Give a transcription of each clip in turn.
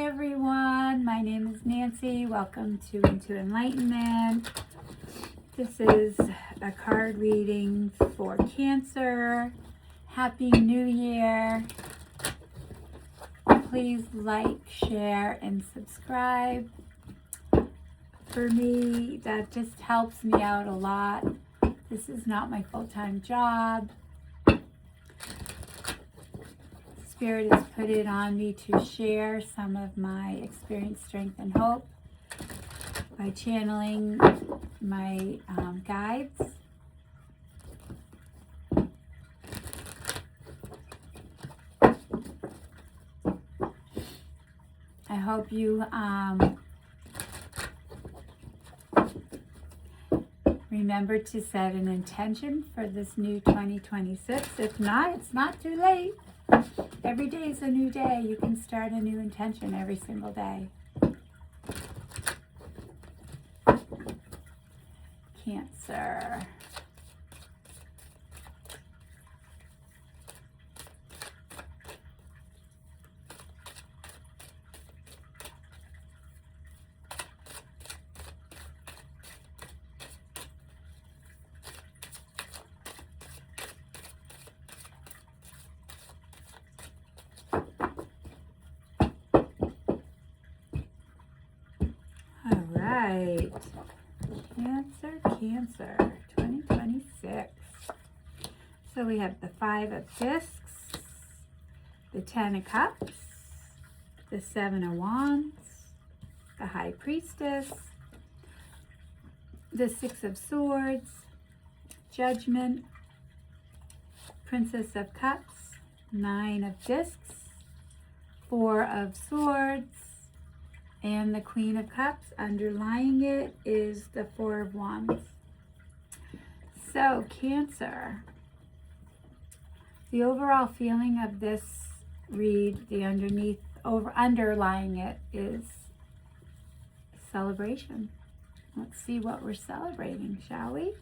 everyone, my name is Nancy. Welcome to Into Enlightenment. This is a card reading for Cancer. Happy New Year. Please like, share, and subscribe. For me, that just helps me out a lot. This is not my full-time job. Spirit has put it on me to share some of my experience, strength, and hope by channeling my guides. I hope you remember to set an intention for this new 2026. If not, it's not too late. Every day is a new day. You can start a new intention every single day. Cancer. All right. Cancer, 2026. So we have the Five of Discs, the Ten of Cups, the Seven of Wands, the High Priestess, the Six of Swords, Judgment, Princess of Cups, Nine of Discs, Four of Swords, and the Queen of Cups. Underlying it is the Four of Wands. So, Cancer. The overall feeling of this read, the underlying it is celebration. Let's see what we're celebrating, shall we?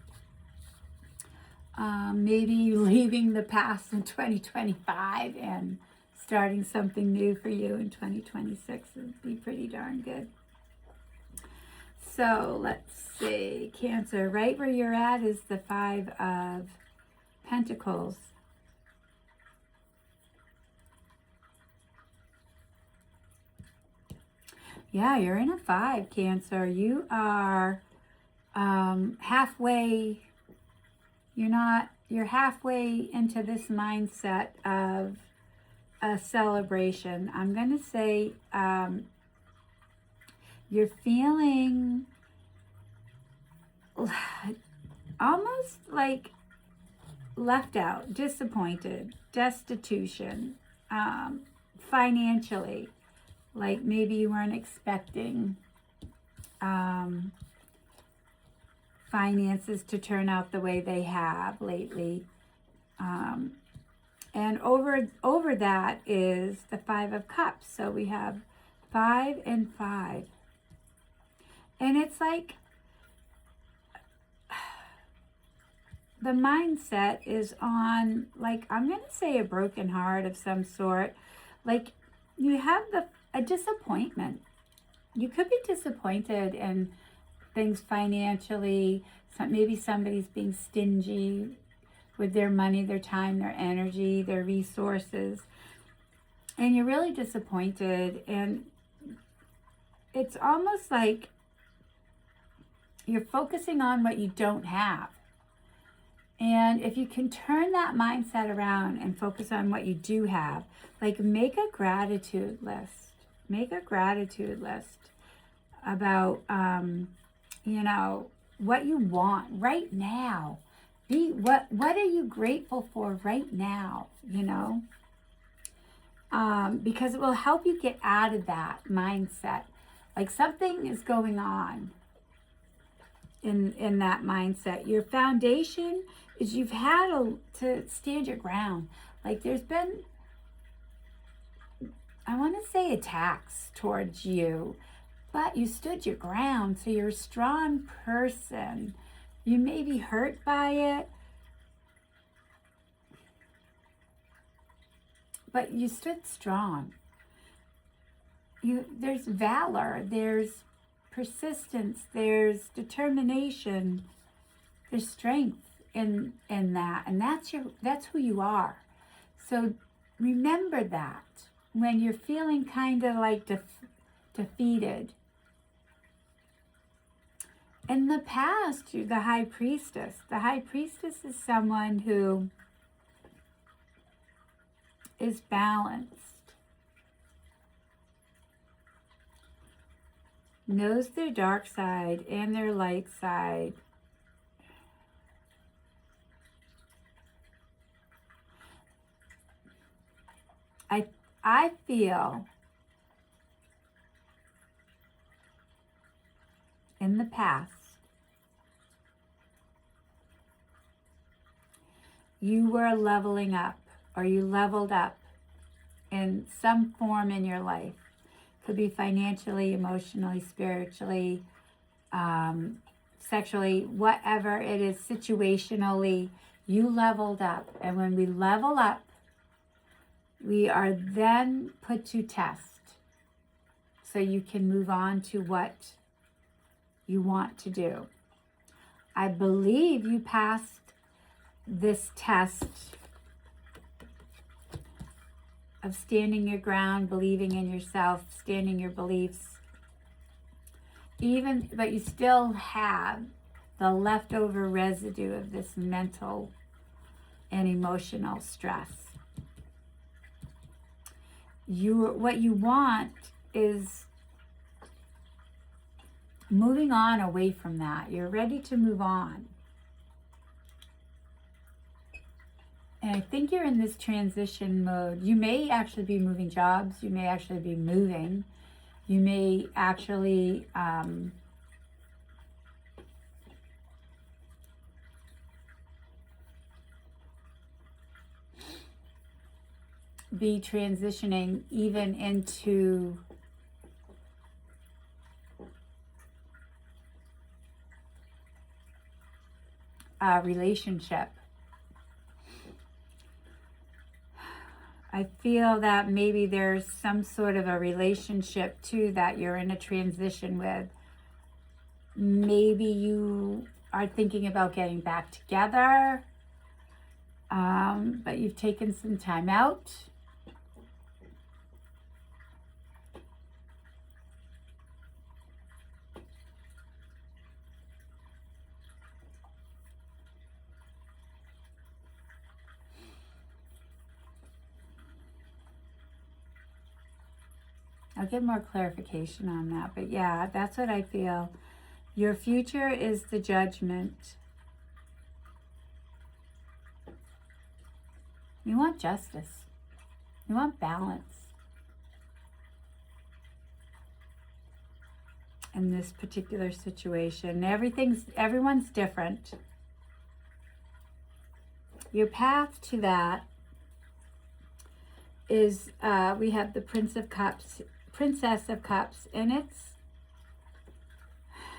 Maybe leaving the past in 2025 and starting something new for you in 2026 would be pretty darn good. So let's see, Cancer, right where you're at is the Five of Pentacles. Yeah, you're in a five, Cancer. You are halfway, you're halfway into this mindset of a celebration. I'm going to say you're feeling almost like left out, disappointed, destitution, financially, like maybe you weren't expecting finances to turn out the way they have lately. And over that is the Five of Cups. So we have 5 and 5. And it's like the mindset is on, like, I'm going to say a broken heart of some sort. Like you have a disappointment. You could be disappointed in things financially. Maybe somebody's being stingy with their money, their time, their energy, their resources. And you're really disappointed. And it's almost like you're focusing on what you don't have. And if you can turn that mindset around and focus on what you do have, like make a gratitude list. Make a gratitude list about, what you want right now. What are you grateful for right now, because it will help you get out of that mindset. Like something is going on in that mindset. Your foundation is you've had to stand your ground. Like there's been, I want to say attacks towards you, but you stood your ground. So you're a strong person. You may be hurt by it, but you stood strong. there's valor, there's persistence, there's determination, there's strength in that, and that's who you are. So remember that when you're feeling kind of like defeated. In the past, you're the high priestess. The high priestess is someone who is balanced, knows their dark side and their light side. I feel in the past you were leveling up, or you leveled up in some form in your life. Could be financially, emotionally, spiritually, sexually, whatever it is, situationally, you leveled up. And when we level up, we are then put to test, so you can move on to what you want to do. I believe you passed this test of standing your ground, believing in yourself, standing your beliefs. But you still have the leftover residue of this mental and emotional stress. What you want is moving on away from that. You're ready to move on. And I think you're in this transition mode. You may actually be moving jobs. You may actually be moving. You may actually be transitioning even into a relationship. I feel that maybe there's some sort of a relationship too that you're in a transition with. Maybe you are thinking about getting back together, but you've taken some time out. I'll get more clarification on that, but yeah, that's what I feel. Your future is the judgment. You want justice. You want balance in this particular situation. Everyone's different. Your path to that is, we have the Princess of Cups, and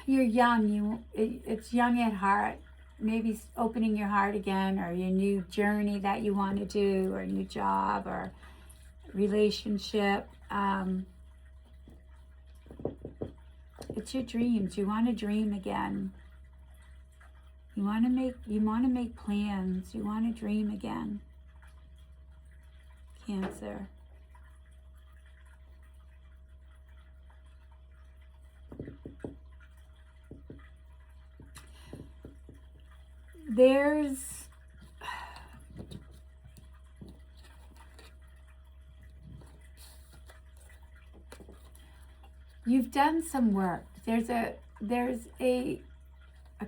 you're young. It's young at heart. Maybe opening your heart again, or your new journey that you want to do, or a new job, or relationship. It's your dreams. You want to dream again. You want to make plans. You want to dream again. Cancer. You've done some work. There's a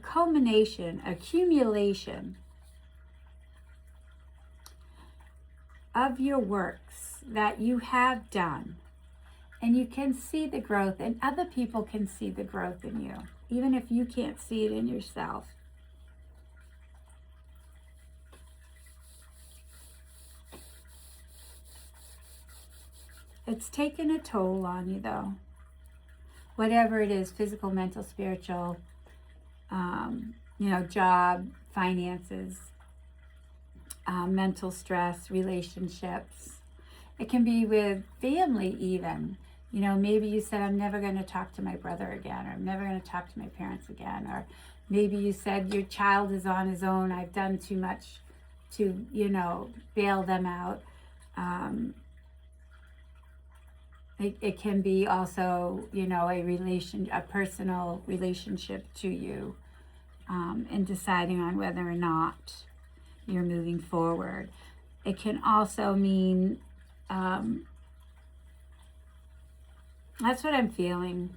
culmination, accumulation of your works that you have done, and you can see the growth, and other people can see the growth in you, even if you can't see it in yourself. It's taken a toll on you, though. Whatever it is, physical, mental, spiritual, job, finances, mental stress, relationships. It can be with family even. You know, maybe you said, I'm never going to talk to my brother again, or I'm never going to talk to my parents again. Or maybe you said, your child is on his own. I've done too much to, you know, bail them out. It can be also, you know, a personal relationship to you, and deciding on whether or not you're moving forward. It can also mean, that's what I'm feeling.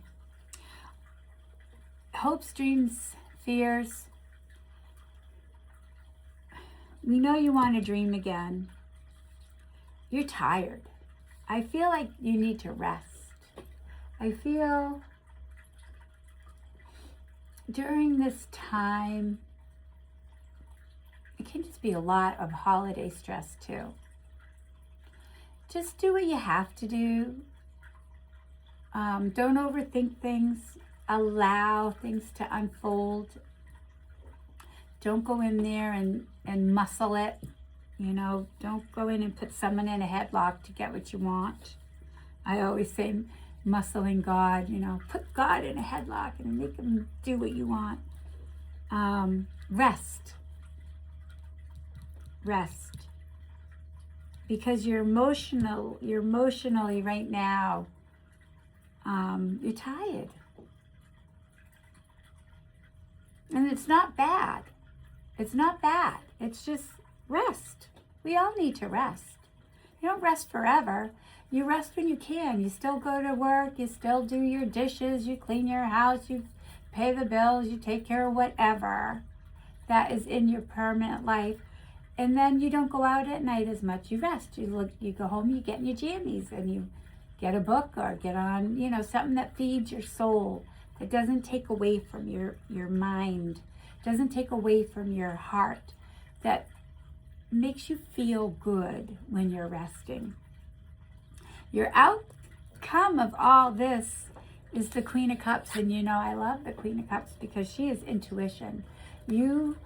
Hopes, dreams, fears. We know you want to dream again. You're tired. I feel like you need to rest. I feel during this time, it can just be a lot of holiday stress too. Just do what you have to do. Don't overthink things. Allow things to unfold. Don't go in there and muscle it. You know, don't go in and put someone in a headlock to get what you want. I always say muscling God, you know, put God in a headlock and make him do what you want. Rest. Rest. Because you're emotionally right now, you're tired. And it's not bad. It's not bad. It's just rest. We all need to rest. You don't rest forever. You rest when you can. You still go to work. You still do your dishes. You clean your house. You pay the bills. You take care of whatever that is in your permanent life. And then you don't go out at night as much. You rest. You go home, you get in your jammies, and you get a book or get on, you know, something that feeds your soul, that doesn't take away from your mind, doesn't take away from your heart, that makes you feel good when you're resting. Your outcome of all this is the Queen of Cups. And you know, I love the Queen of Cups because she is intuition. You,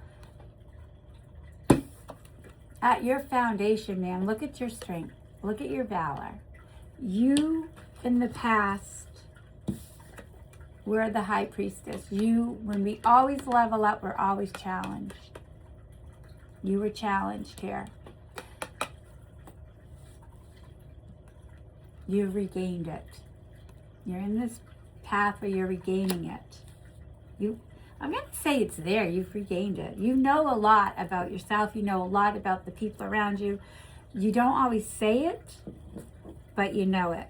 at your foundation, man, look at your strength. Look at your valor. You, in the past, were the High Priestess. You, when we always level up, we're always challenged. You were challenged here. You've regained it. You're in this path where you're regaining it. I'm going to say it's there. You've regained it. You know a lot about yourself. You know a lot about the people around you. You don't always say it, but you know it.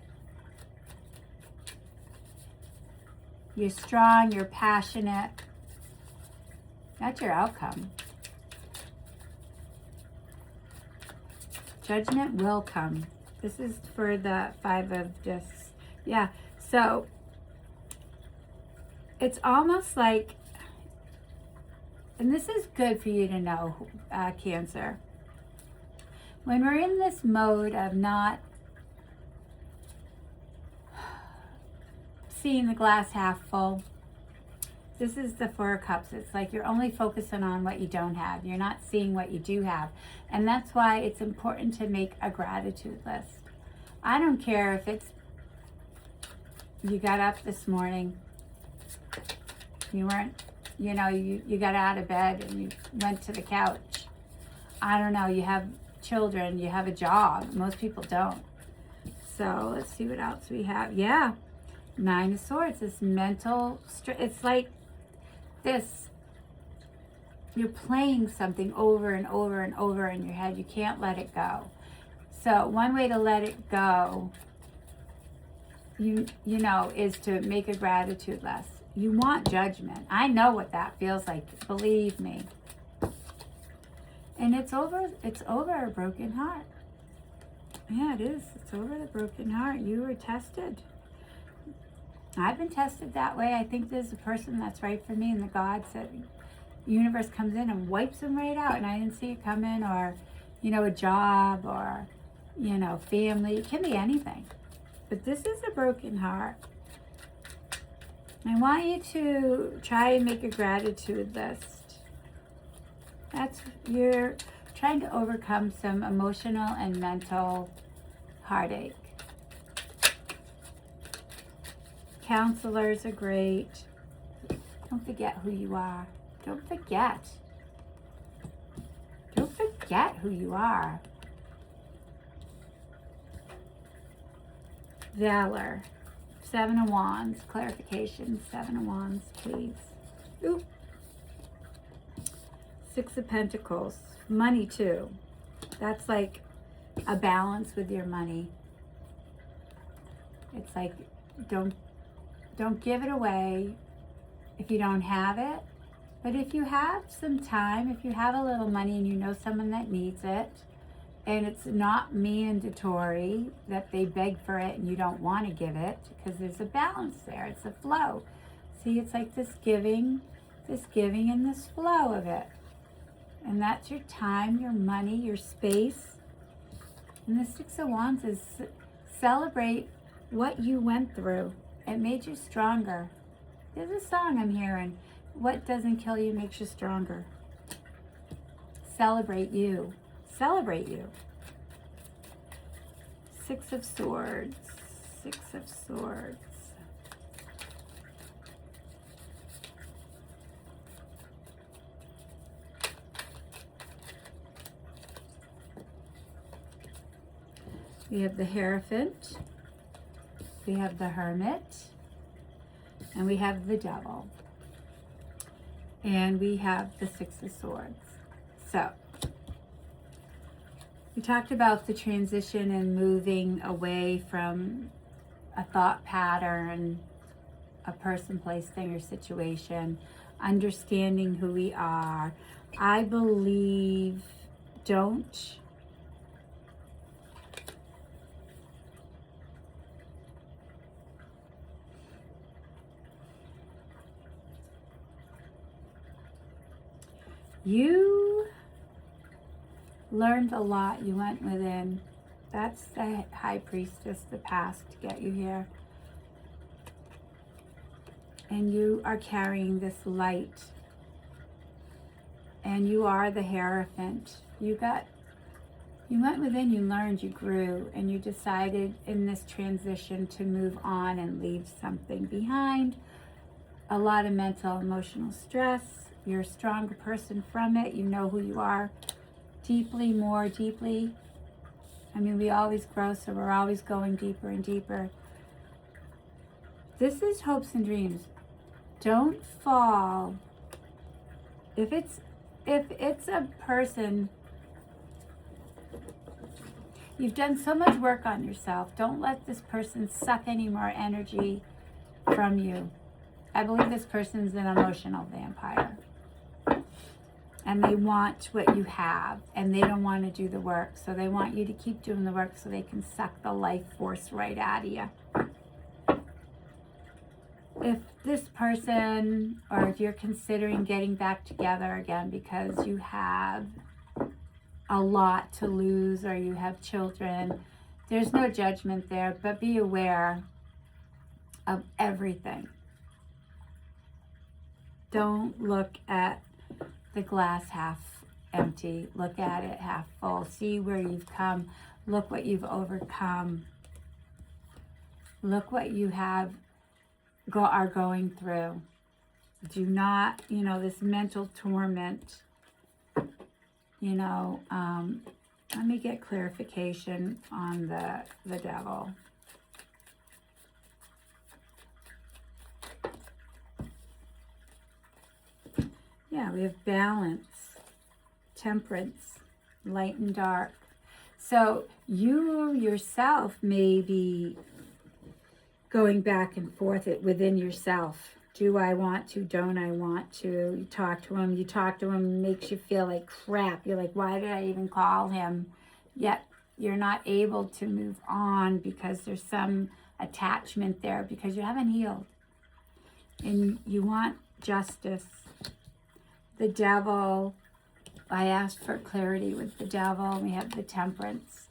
You're strong. You're passionate. That's your outcome. Judgment will come. This is for the 5 of Discs. Yeah, so it's almost like, and this is good for you to know, Cancer. When we're in this mode of not seeing the glass half full, this is the 4 of Cups. It's like you're only focusing on what you don't have. You're not seeing what you do have. And that's why it's important to make a gratitude list. I don't care if it's, you got up this morning, you weren't, you know, you got out of bed and you went to the couch. I don't know, you have children, you have a job. Most people don't. So let's see what else we have. Yeah, 9 of Swords, this mental, it's like this, you're playing something over and over and over in your head. You can't let it go. So one way to let it go, you know, is to make a gratitude list. You want judgment. I know what that feels like. Believe me. And it's over a broken heart. Yeah, it is. It's over the broken heart. You were tested. I've been tested that way. I think there's a person that's right for me, and the God said, universe comes in and wipes them right out, and I didn't see it coming, or, you know, a job, or, you know, family. It can be anything. But this is a broken heart. I want you to try and make a gratitude list. You're trying to overcome some emotional and mental heartache. Counselors are great. Don't forget who you are. Don't forget. Don't forget who you are. Valor. 7 of Wands. Clarification. 7 of Wands, please. Ooh. 6 of Pentacles. Money, too. That's like a balance with your money. It's like, don't give it away if you don't have it. But if you have some time, if you have a little money and you know someone that needs it, and it's not mandatory that they beg for it and you don't want to give it, because there's a balance there. It's a flow. See, it's like this giving and this flow of it. And that's your time, your money, your space. And the 6 of Wands is celebrate what you went through. It made you stronger. There's a song I'm hearing. What doesn't kill you makes you stronger. Celebrate you. Celebrate you. 6 of Swords. 6 of Swords. We have the Hierophant. We have the Hermit. And we have the Devil. And we have the 6 of Swords. So, we talked about the transition and moving away from a thought pattern, a person, place, thing, or situation, understanding who we are. I believe, don't you learned a lot. You went within. That's the High Priestess, the past, to get you here. And you are carrying this light. And you are the Hierophant. You went within, you learned, you grew, and you decided in this transition to move on and leave something behind. A lot of mental, emotional stress. You're a stronger person from it. You know who you are deeply, more deeply. I mean, we always grow, so we're always going deeper and deeper. This is hopes and dreams. Don't fall. If it's a person, you've done so much work on yourself. Don't let this person suck any more energy from you. I believe this person's an emotional vampire. And they want what you have, and they don't want to do the work. So they want you to keep doing the work so they can suck the life force right out of you. If this person, or if you're considering getting back together again because you have a lot to lose or you have children, there's no judgment there, but be aware of everything. Don't look at the glass half empty. Look at it half full. See where you've come. Look what you've overcome. Look what you have are going through. Do not, this mental torment, let me get clarification on the Devil. Yeah, we have balance, temperance, light and dark. So you yourself may be going back and forth within yourself. Do I want to? Don't I want to? You talk to him, makes you feel like crap. You're like, why did I even call him? Yet you're not able to move on because there's some attachment there because you haven't healed. And you want justice. The Devil, I asked for clarity with the Devil. We have the Temperance.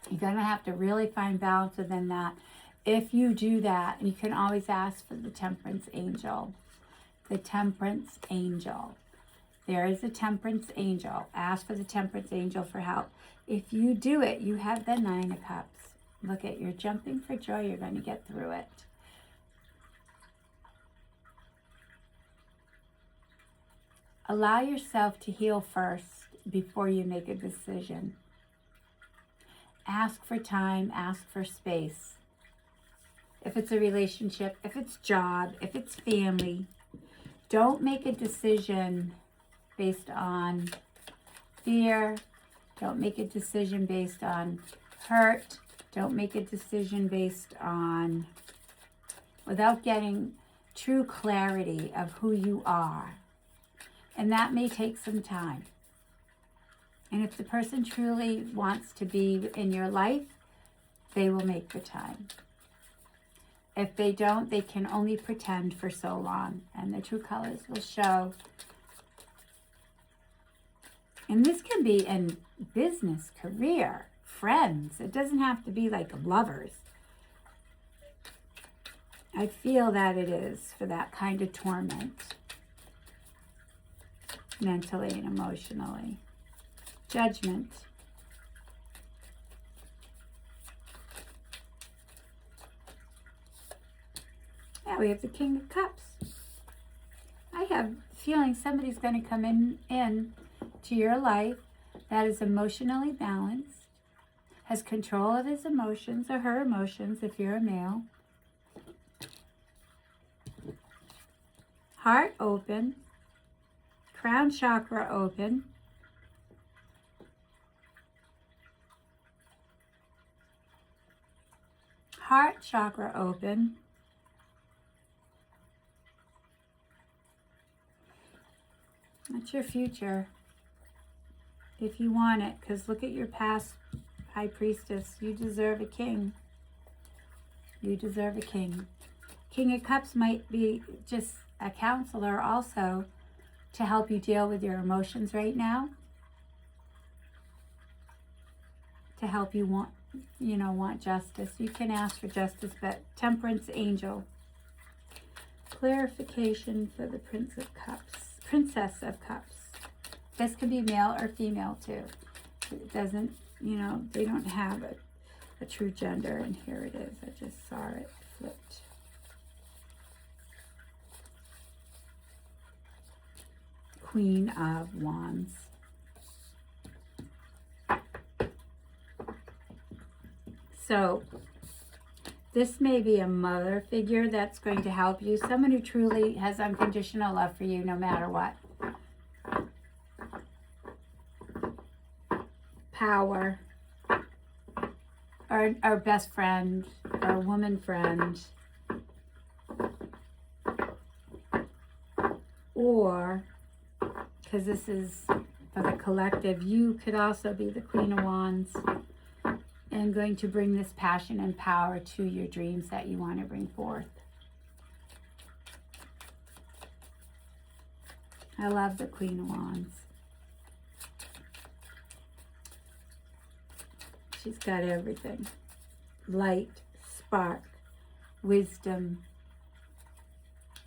You're going to have to really find balance within that. If you do that, you can always ask for the Temperance Angel. The Temperance Angel. There is a Temperance Angel. Ask for the Temperance Angel for help. If you do it, you have the 9 of Cups. Look at, you're jumping for joy. You're going to get through it. Allow yourself to heal first before you make a decision. Ask for time, ask for space. If it's a relationship, if it's job, if it's family, don't make a decision based on fear. Don't make a decision based on hurt. Don't make a decision based on, without getting true clarity of who you are. And that may take some time. And if the person truly wants to be in your life, they will make the time. If they don't, they can only pretend for so long, and the true colors will show. And this can be in business, career, friends. It doesn't have to be like lovers. I feel that it is for that kind of torment, mentally and emotionally. Judgment. Yeah, we have the King of Cups. I have a feeling somebody's going to come in to your life that is emotionally balanced, has control of his emotions or her emotions if you're a male. Heart open, crown chakra open. Heart chakra open. That's your future, if you want it, because look at your past, High Priestess. You deserve a king. You deserve a king. King of Cups might be just a counselor also to help you deal with your emotions right now, to help you want justice. You can ask for justice, but Temperance Angel. Clarification for the Princess of Cups. This could be male or female too. It doesn't, they don't have a true gender, and here it is. I just saw it flipped. Queen of Wands. So this may be a mother figure that's going to help you. Someone who truly has unconditional love for you no matter what. Power. Our best friend. Our woman friend. Or, because this is for the collective, you could also be the Queen of Wands. And going to bring this passion and power to your dreams that you want to bring forth. I love the Queen of Wands. She's got everything. Light, spark, wisdom,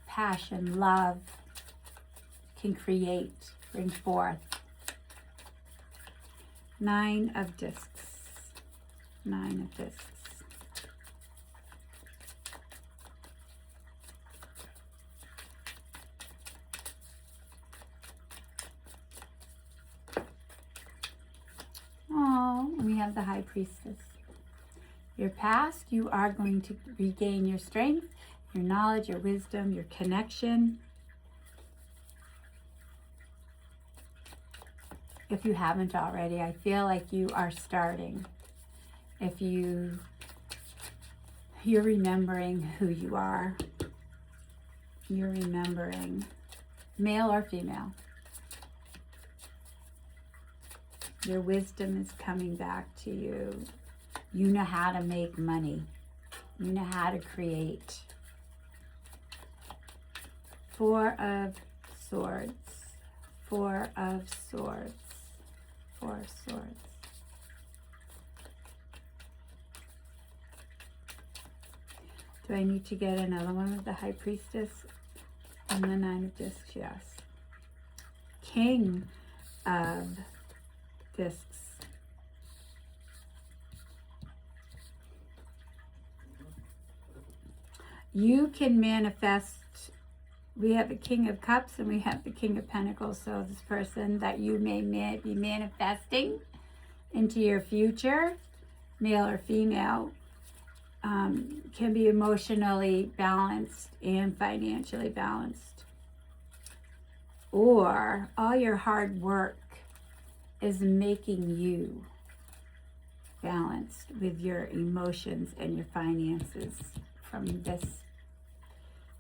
passion, love. Can create, bring forth. Nine of Discs. Nine of Discs. Oh, we have the High Priestess. Your past, you are going to regain your strength, your knowledge, your wisdom, your connection. If you haven't already, I feel like you are starting. If you're remembering who you are. You're remembering, male or female. Your wisdom is coming back to you. You know how to make money. You know how to create. Four of Swords. Four of Swords. Four of Swords. Do I need to get another one with the High Priestess and the Nine of Discs? Yes. King of Discs. You can manifest we have the King of Cups and we have the King of Pentacles. So this person that you may be manifesting into your future, male or female, can be emotionally balanced and financially balanced. Or all your hard work is making you balanced with your emotions and your finances from this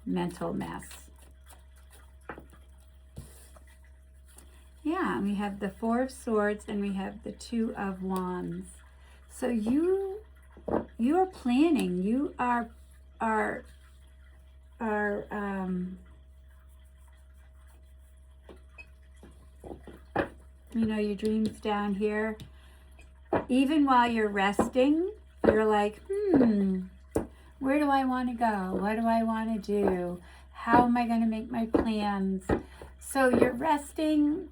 mental mess. Yeah, and we have the Four of Swords and we have the Two of Wands. So you are planning. You are you know, your dreams down here. Even while you're resting, you're like, where do I want to go? What do I want to do? How am I going to make my plans? So you're resting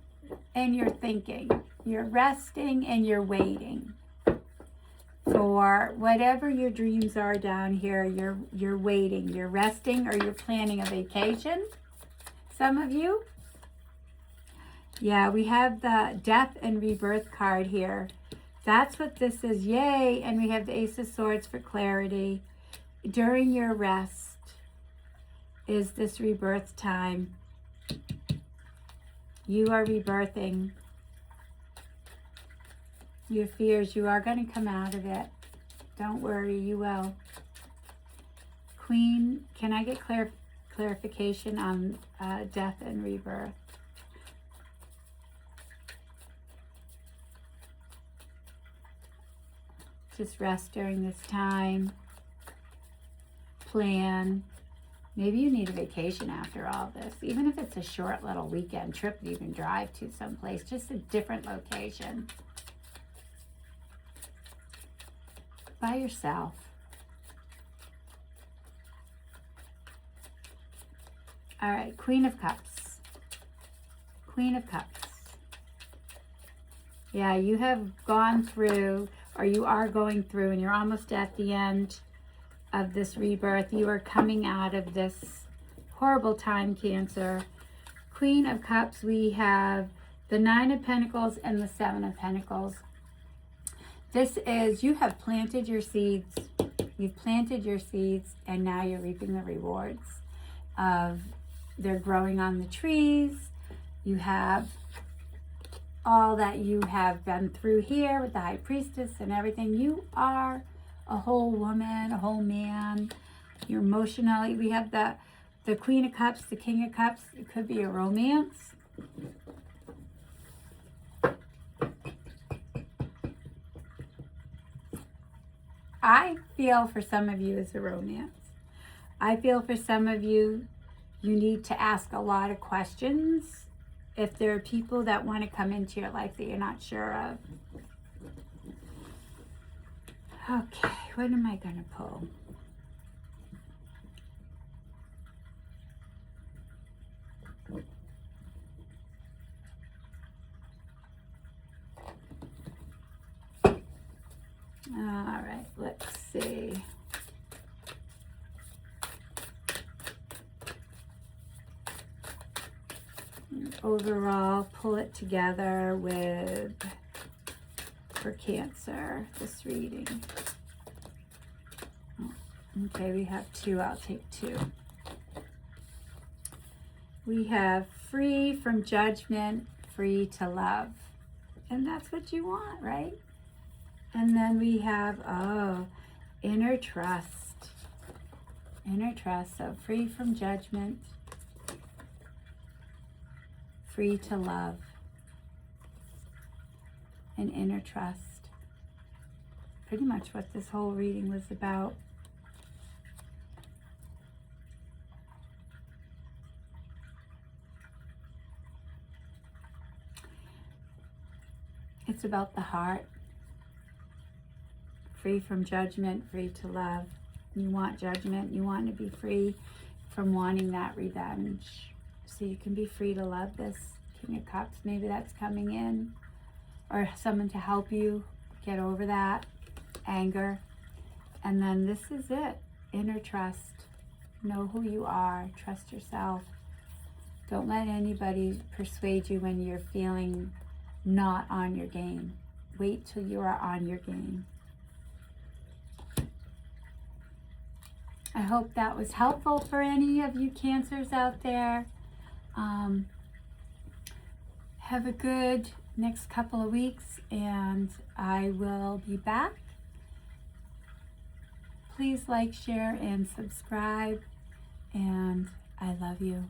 and you're thinking. You're resting and you're waiting for whatever your dreams are down here. You're waiting. You're resting, or you're planning a vacation. Some of you. Yeah, we have the Death and Rebirth card here. That's what this is. Yay. And we have the Ace of Swords for clarity. During your rest is this rebirth time. You are rebirthing your fears. You are going to come out of it. Don't worry, you will. Queen, can I get clarification on death and rebirth? Just rest during this time. Plan. Maybe you need a vacation after all this. Even if it's a short little weekend trip you can drive to someplace, just a different location. By yourself. All right, Queen of Cups. Queen of Cups. Yeah, you have gone through, or you are going through, and you're almost at the end of this rebirth. You are coming out of this horrible time, Cancer. Queen of Cups, we have the Nine of Pentacles and the Seven of Pentacles. This is, you have planted your seeds. You've planted your seeds, and now you're reaping the rewards of, they're growing on the trees. You have all that you have been through here with the High Priestess and everything. You are a whole woman, a whole man. You're emotionally, we have the Queen of Cups, the King of Cups. It could be a romance. I feel for some of you it's a romance. I feel for some of you, you need to ask a lot of questions if there are people that want to come into your life that you're not sure of. Okay, what am I going to pull? All right, let's see. Overall, pull it together with, for Cancer, this reading. Okay, we have two. I'll take two. We have free from judgment, free to love. And that's what you want, right? And then we have, inner trust. Inner trust, so free from judgment, free to love, and inner trust. Pretty much what this whole reading was about. It's about the heart. Free from judgment, free to love. You want judgment. You want to be free from wanting that revenge. So you can be free to love this King of Cups. Maybe that's coming in. Or someone to help you get over that anger. And then this is it. Inner trust. Know who you are. Trust yourself. Don't let anybody persuade you when you're feeling not on your game. Wait till you are on your game. I hope that was helpful for any of you Cancers out there. Have a good next couple of weeks, and I will be back. Please like, share, and subscribe, and I love you.